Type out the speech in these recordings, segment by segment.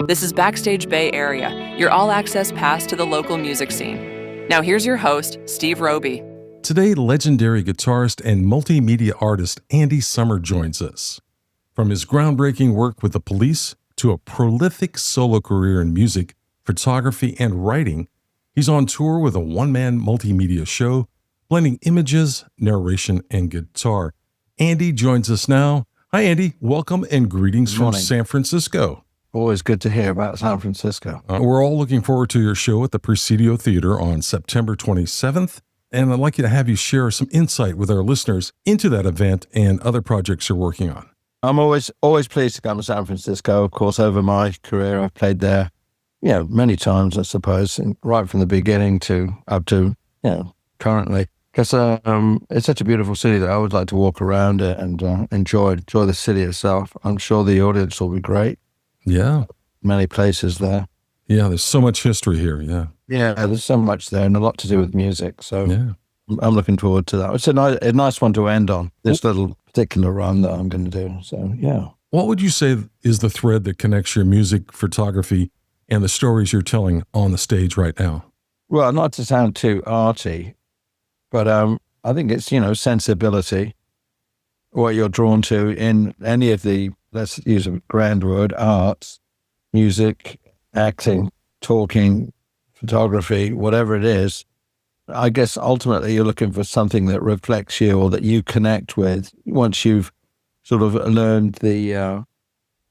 This is Backstage Bay Area, your all-access pass to the local music scene. Now here's your host, Steve Roby. Today, legendary guitarist and multimedia artist Andy Summer joins us. From his groundbreaking work with the Police to a prolific solo career in music, photography, and writing, he's on tour with a one-man multimedia show, blending images, narration, and guitar. Andy joins us now. Hi, Andy. Welcome and greetings from San Francisco. Always good to hear about San Francisco. We're all looking forward to your show at the Presidio Theater on September 27th, and I'd like you to have you share some insight with our listeners into that event and other projects you're working on. I'm always pleased to come to San Francisco. Of course, over my career, I've played there, many times, I suppose, and right from the beginning to up to, currently. Because it's such a beautiful city that I would like to walk around it and enjoy the city itself. I'm sure the audience will be great. Yeah. Many places there. Yeah, there's so much history here, yeah. Yeah, there's so much there and a lot to do with music. So yeah. I'm looking forward to that. It's a nice one to end on, this little particular run that I'm going to do. So, yeah. What would you say is the thread that connects your music, photography, and the stories you're telling on the stage right now? Well, not to sound too arty, but I think it's, sensibility, what you're drawn to in any of the, let's use a grand word, arts, music, acting, talking, photography, whatever it is. I guess ultimately you're looking for something that reflects you or that you connect with once you've sort of learned the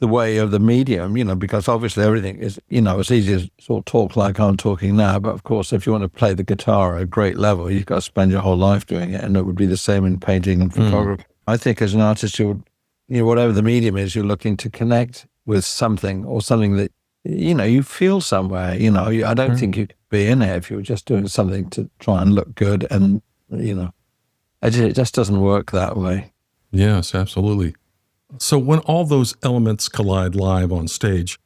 way of the medium, because obviously everything is, it's easy to sort of talk like I'm talking now, but of course, if you want to play the guitar at a great level, you've got to spend your whole life doing it, and it would be the same in painting and photography. I think as an artist, whatever the medium is, you're looking to connect with something or something that, you feel somewhere, I don't think you could be in it if you were just doing something to try and look good, and, it just doesn't work that way. Yes, absolutely. So when all those elements collide live on stage,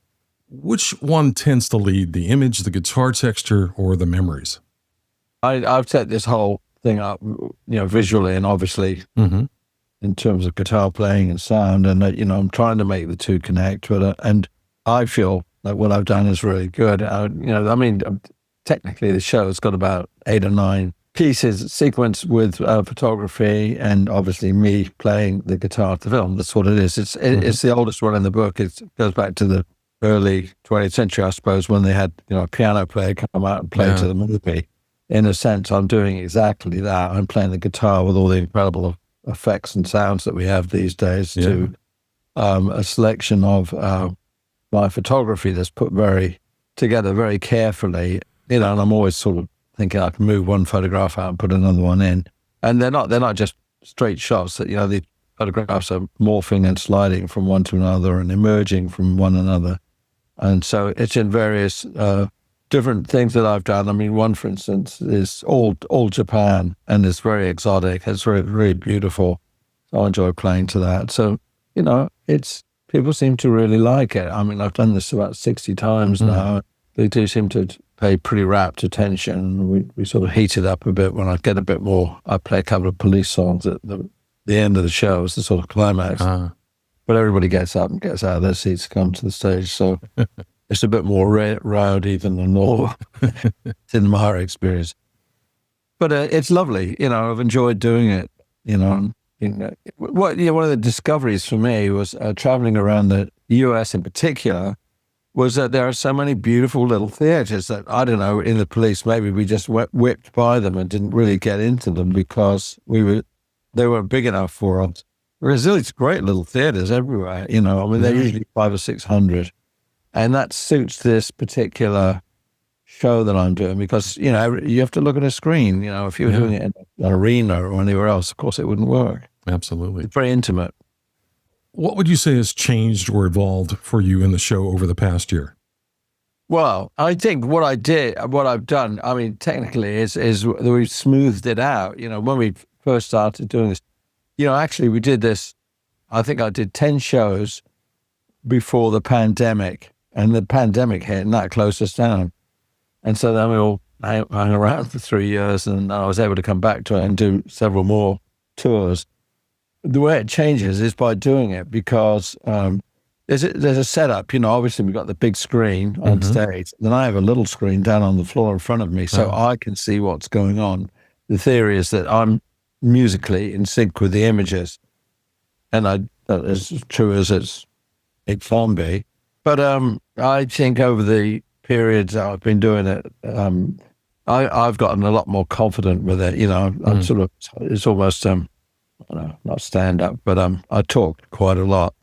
which one tends to lead, the image, the guitar texture, or the memories? I've set this whole thing up, visually and obviously in terms of guitar playing and sound, and I'm trying to make the two connect. But and I feel like what I've done is really good. Technically the show's got about 8 or 9 pieces sequenced with photography and obviously me playing the guitar to film. That's what it is. It's the oldest one in the book. It goes back to the early 20th century, I suppose, when they had a piano player come out and play to the movie. In a sense, I'm doing exactly that. I'm playing the guitar with all the incredible effects and sounds that we have these days to a selection of my photography that's put together very carefully. And I'm always sort of thinking I can move one photograph out and put another one in. And they're not just straight shots that, the photographs are morphing and sliding from one to another and emerging from one another. And so it's in various different things that I've done. One, for instance, is all Japan, and it's very exotic. It's very, very beautiful. So I enjoy playing to that. So, people seem to really like it. I've done this about 60 times now. They do seem to pay pretty rapt attention. We sort of heat it up a bit when I get a bit more. I play a couple of Police songs at the end of the show. It's the sort of climax. But everybody gets up and gets out of their seats to come to the stage. So it's a bit more rowdy than the normal in my experience. But it's lovely. I've enjoyed doing it. One of the discoveries for me was traveling around the US in particular, was that there are so many beautiful little theaters that, I don't know, in the Police, maybe we just whipped by them and didn't really get into them because they weren't big enough for us. There's these great little theaters everywhere, they're usually 500 or 600. And that suits this particular show that I'm doing because, you have to look at a screen. If you were doing it in an arena or anywhere else, of course it wouldn't work. Absolutely. It's very intimate. What would you say has changed or evolved for you in the show over the past year? Well, I think what I've done, technically is we've smoothed it out. When we first started doing this, actually we did this, I think I did 10 shows before the pandemic, and the pandemic hit and that closed us down. And so then we all hung around for 3 years, and I was able to come back to it and do several more tours. The way it changes is by doing it because there's a setup, obviously we've got the big screen on stage. Then I have a little screen down on the floor in front of me so I can see what's going on. The theory is that I'm musically in sync with the images. And that is as true as it can be. But I think over the periods that I've been doing it, I've gotten a lot more confident with it. I'm sort of, it's almost, I don't know, not stand up, but I talk quite a lot,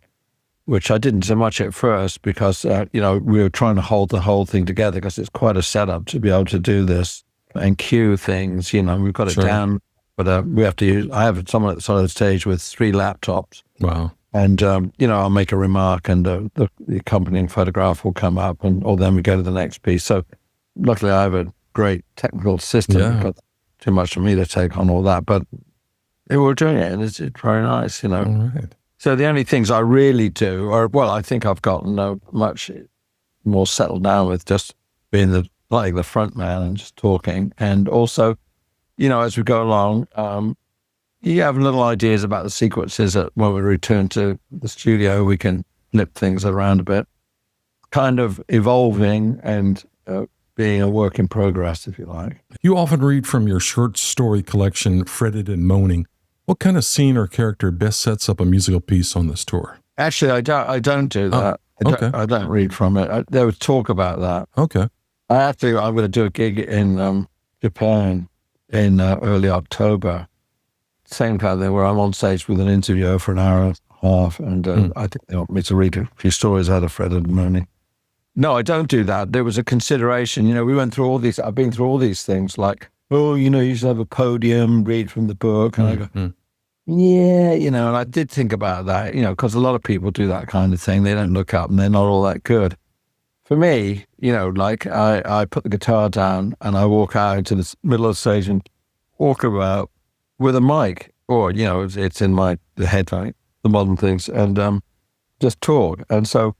which I didn't so much at first because, we were trying to hold the whole thing together because it's quite a setup to be able to do this and cue things, we've got it down, but we have to use, I have someone at the side of the stage with 3 laptops. Wow. And, I'll make a remark and the accompanying photograph will come up or then we go to the next piece. So luckily I have a great technical system because too much for me to take on all that, but we're doing it and it's very nice, All right. So the only things I really do I think I've gotten much more settled down with just being the front man and just talking. And also, as we go along, you have little ideas about the sequences that when we return to the studio, we can flip things around a bit, kind of evolving and being a work in progress, if you like. You often read from your short story collection, Fretted and Moaning. What kind of scene or character best sets up a musical piece on this tour? Actually, I don't do that. I don't read from it. There was talk about that. Okay. I'm going to do a gig in Japan in early October. Same kind of thing where I'm on stage with an interviewer for an hour and a half, and I think they want me to read a few stories out of Fretted and Moaning. No, I don't do that. There was a consideration. We went through all these. I've been through all these things like, you should have a podium, read from the book. And I go, yeah, and I did think about that, because a lot of people do that kind of thing. They don't look up and they're not all that good. For me, I put the guitar down and I walk out into the middle of the stage and walk about with a mic or, it's in the headphone, the modern things, and just talk. And so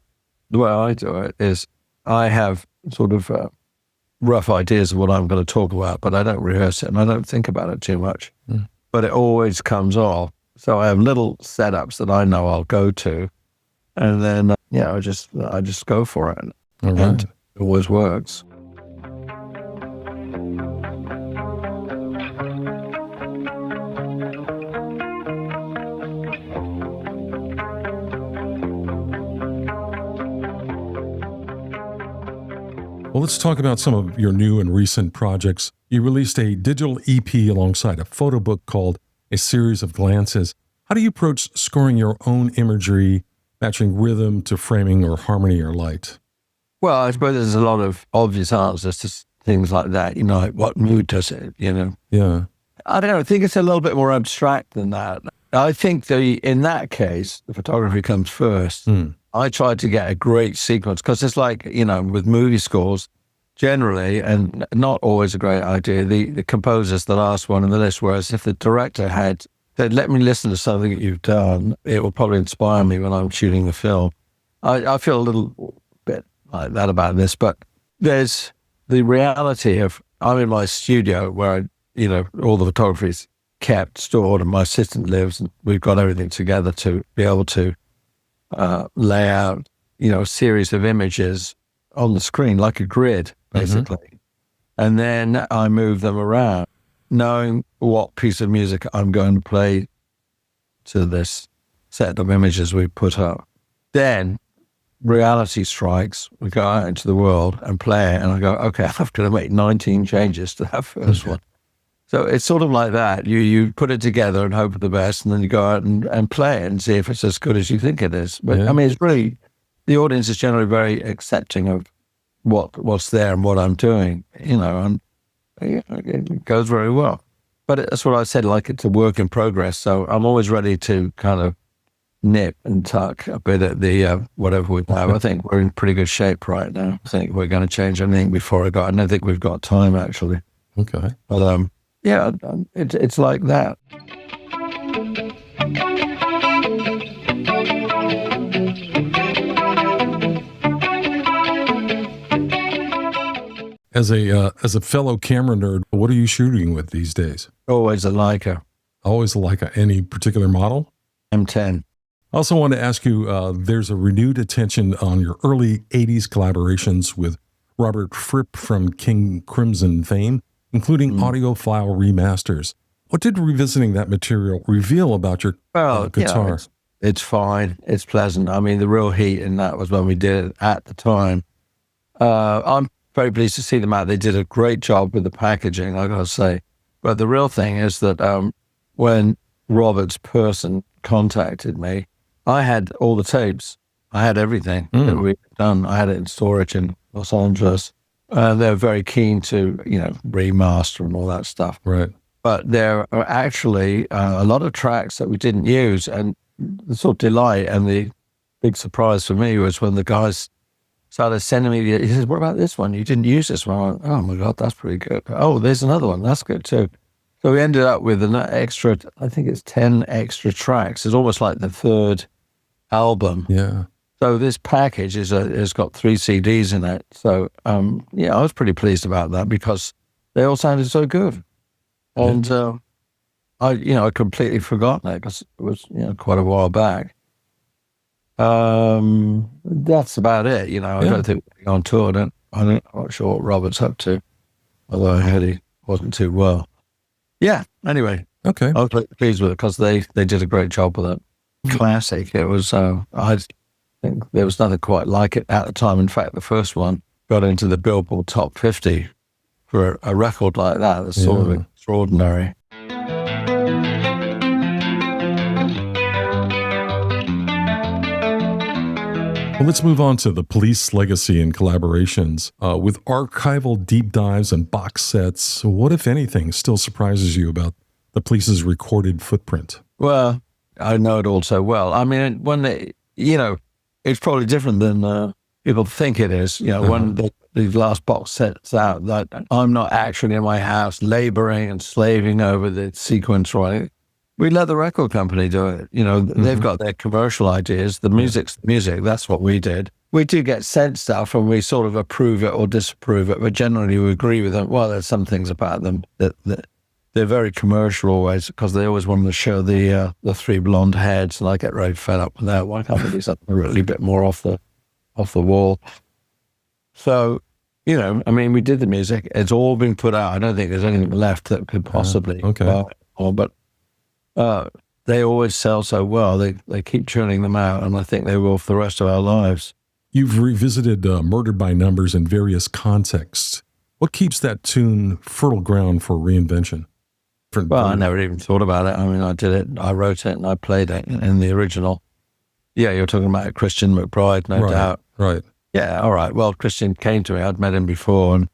the way I do it is I have sort of rough ideas of what I'm going to talk about, but I don't rehearse it and I don't think about it too much. But it always comes off. So I have little setups that I know I'll go to, and then I just go for it. All right. And it always works. Well, let's talk about some of your new and recent projects. You released a digital EP alongside a photo book called A Series of Glances. How do you approach scoring your own imagery, matching rhythm to framing or harmony or light? Well, I suppose there's a lot of obvious answers to things like that. Like what mood does it, Yeah. I don't know. I think it's a little bit more abstract than that. I think in that case, the photography comes first. I tried to get a great sequence because it's like, with movie scores, generally, and not always a great idea, the composer's the last one on the list, whereas if the director had said, let me listen to something that you've done, it will probably inspire me when I'm shooting the film. I feel a little bit like that about this, but there's the reality of, I'm in my studio where, all the photography is kept, stored, and my assistant lives, and we've got everything together to be able to lay out, a series of images on the screen, like a grid, basically. And then I move them around, knowing what piece of music I'm going to play to this set of images we put up. Then reality strikes, we go out into the world and play it, and I go, okay, I've got to make 19 changes to that first one. So it's sort of like that. You put it together and hope for the best, and then you go out and play it and see if it's as good as you think it is. But I mean, it's really, the audience is generally very accepting of what's there and what I'm doing, and it goes very well. But that's what I said, like it's a work in progress. So I'm always ready to kind of nip and tuck a bit at the whatever we have. I think we're in pretty good shape right now. I think we're going to change anything before I don't think we've got time, actually. Okay. But yeah, it's like that. As a fellow camera nerd, what are you shooting with these days? Always a Leica. Always a Leica. Any particular model? M10. I also want to ask you, there's a renewed attention on your early 80s collaborations with Robert Fripp from King Crimson fame, including audiophile remasters. What did revisiting that material reveal about your guitar? It's fine. It's pleasant. I mean, the real heat in that was when we did it at the time. I'm very pleased to see them out. They did a great job with the packaging, I got to say. But the real thing is that when Robert's person contacted me, I had all the tapes. I had everything that we'd done. I had it in storage in Los Angeles. They're very keen to, remaster and all that stuff. Right. But there are actually a lot of tracks that we didn't use. And the sort of delight and the big surprise for me was when the guys started sending me, he says, what about this one? You didn't use this one. I went, oh my God, that's pretty good. Oh, there's another one. That's good too. So we ended up with an extra, I think it's 10 extra tracks. It's almost like the third album. Yeah. So this package has got 3 CDs in it. So, I was pretty pleased about that because they all sounded so good. And I'd completely forgotten it because it was, quite a while back. That's about it. I don't think we're going on tour. I'm not sure what Robert's up to, although I heard he wasn't too well. Yeah, anyway. Okay. I was pleased with it because they did a great job with it. Classic. It was, I think there was nothing quite like it at the time. In fact, the first one got into the Billboard Top 50 for a record like that. That's sort of extraordinary. Well, let's move on to the Police legacy and collaborations. With archival deep dives and box sets, what, if anything, still surprises you about the Police's recorded footprint? Well, I know it all so well. I mean, when it's probably different than people think it is. When the last box set's out, that I'm not actually in my house laboring and slaving over the sequence, right? We let the record company do it. They've got their commercial ideas. The music's music. That's what we did. We do get sent stuff and we sort of approve it or disapprove it, but generally we agree with them. Well, there's some things about them that they're very commercial always because they always want to show the 3 blonde heads, and I get really fed up with that. Why can't we do something a really bit more off the wall? So, I mean, we did the music. It's all been put out. I don't think there's anything left that could possibly buy more, but they always sell so well. They keep churning them out, and I think they will for the rest of our lives. You've revisited Murdered by Numbers in various contexts. What keeps that tune fertile ground for reinvention? Well, I never even thought about it. I mean, I did it, I wrote it, and I played it in the original. Yeah, you're talking about Christian McBride, no doubt. Right. Yeah, all right. Well, Christian came to me. I'd met him before and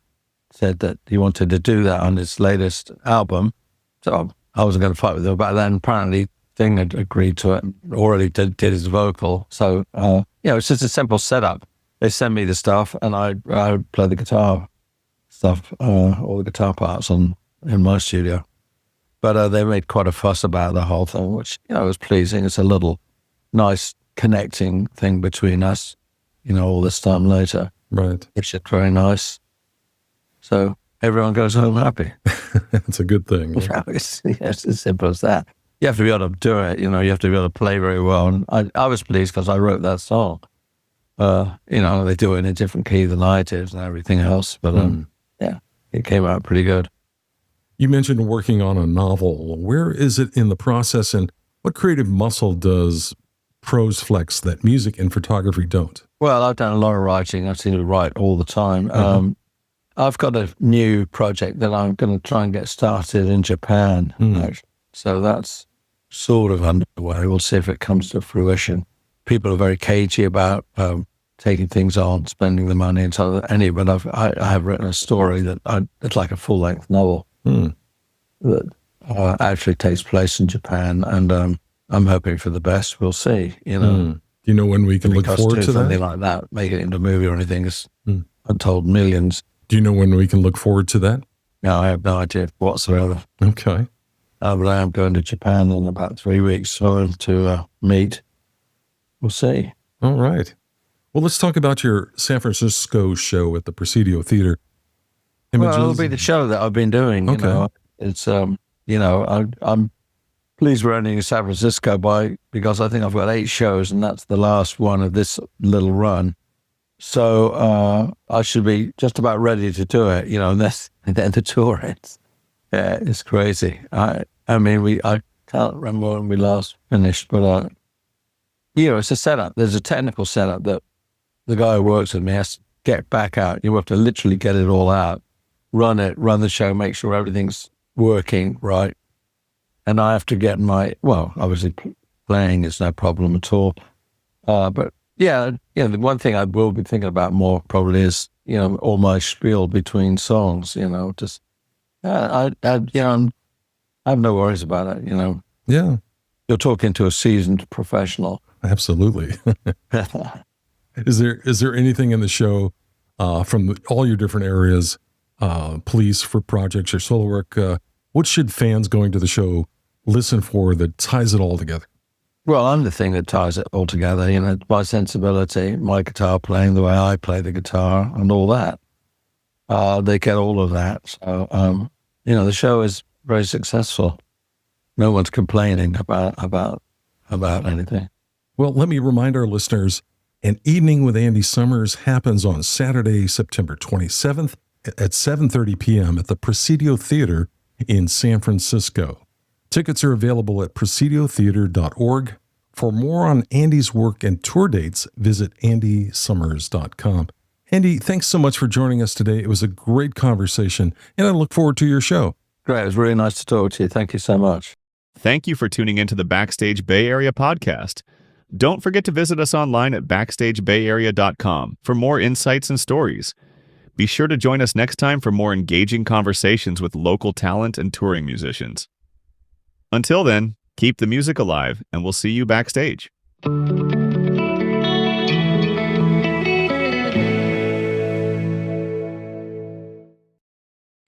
said that he wanted to do that on his latest album. So I wasn't going to fight with him about that. And apparently, Thing had agreed to it, already did his vocal. So, it's just a simple setup. They send me the stuff, and I play the guitar stuff, all the guitar parts in my studio. But they made quite a fuss about the whole thing, which, was pleasing. It's a little nice connecting thing between us, all this time later. Right. Which is very nice. So everyone goes home happy. That's a good thing. Yeah. It's as simple as that. You have to be able to do it, you have to be able to play very well. And I was pleased because I wrote that song. They do it in a different key than I did and everything else. But it came out pretty good. You mentioned working on a novel. Where is it in the process, and what creative muscle does prose flex that music and photography don't? Well, I've done a lot of writing. I seem to write all the time. I've got a new project that I'm going to try and get started in Japan. Actually. So that's sort of underway. We'll see if it comes to fruition. People are very cagey about taking things on, spending the money, and so but I have written a story that it's like a full-length novel that actually takes place in Japan, and I'm hoping for the best. We'll see. Do you know when we can look forward to that? Something like that, make it into a movie or anything, is untold millions. Do you know when we can look forward to that? No, I have no idea whatsoever. Okay. But I am going to Japan in about 3 weeks to meet. We'll see. All right. Well, let's talk about your San Francisco show at the Presidio Theater. Well, it'll be the show that I've been doing. Okay. It's I'm Please running in San Francisco because I think I've got 8 shows, and that's the last one of this little run. So I should be just about ready to do it, and then the tour ends. Yeah, it's crazy. I can't remember when we last finished, but it's a setup. There's a technical setup that the guy who works with me has to get back out. You have to literally get it all out, run the show, make sure everything's working right. And I have to get obviously playing is no problem at all. But the one thing I will be thinking about more probably is, all my spiel between songs, I have no worries about it, Yeah, You're talking to a seasoned professional. absolutely. Is there anything in the show from all your different areas, police, for projects or solo work? What should fans going to the show listen for that ties it all together? Well, I'm the thing that ties it all together, my sensibility, my guitar playing, the way I play the guitar and all that. They get all of that. So, the show is very successful. No one's complaining about anything. Well, let me remind our listeners, An Evening with Andy Summers happens on Saturday, September 27th at 7:30 p.m. at the Presidio Theater in San Francisco. Tickets are available at presidiotheater.org. For more on Andy's work and tour dates, visit andysummers.com. Andy, thanks so much for joining us today. It was a great conversation, and I look forward to your show. Great. It was really nice to talk to you. Thank you so much. Thank you for tuning into the Backstage Bay Area podcast. Don't forget to visit us online at backstagebayarea.com for more insights and stories. Be sure to join us next time for more engaging conversations with local talent and touring musicians. Until then, keep the music alive, and we'll see you backstage.